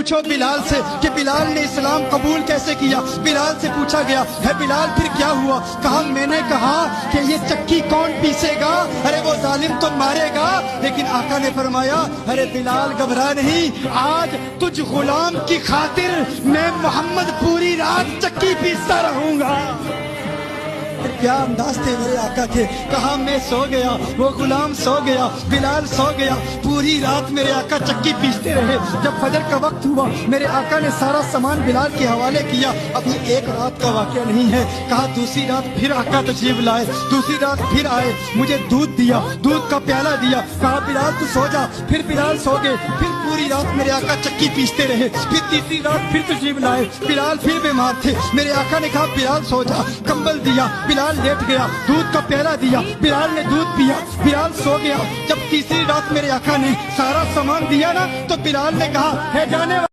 پوچھو بلال سے کہ بلال نے اسلام قبول کیسے کیا۔ بلال سے پوچھا گیا ہے بلال پھر کیا ہوا؟ کہا میں نے کہا کہ یہ چکی کون پیسے گا؟ ارے وہ ظالم تو مارے گا۔ لیکن آقا نے فرمایا ارے بلال گھبرا نہیں، آج تجھ غلام کی خاطر میں محمد پوری رات چکی پیستا رہوں گا۔ کیا انداز تھے میرے آقا کے۔ کہا میں سو گیا، وہ غلام سو گیا، بلال سو گیا، پوری رات میرے آقا چکی پیستے رہے۔ جب فجر کا وقت ہوا میرے آقا نے سارا سامان بلال کے حوالے کیا۔ ابھی ایک رات کا واقعہ نہیں ہے، کہا دوسری رات پھر آقا تشریف لائے، دوسری رات پھر آئے، مجھے دودھ دیا، دودھ کا پیالہ دیا، کہا بلال تو سو جا۔ پھر بلال سو گئے، پھر پوری رات میرے آقا چکی پیستے رہے۔ پھر تیسری رات پھر تشریف لائے، بلال پھر بیمار تھے، میرے آقا نے کہا بلال سو جا، کمبل دیا، بلال لیٹ گیا، دودھ کا پیالہ دیا، بلال نے دودھ پیا، بلال سو گیا۔ جب تیسری رات میرے آقا نے سارا سامان دیا نا تو بلال نے کہا ہے جانے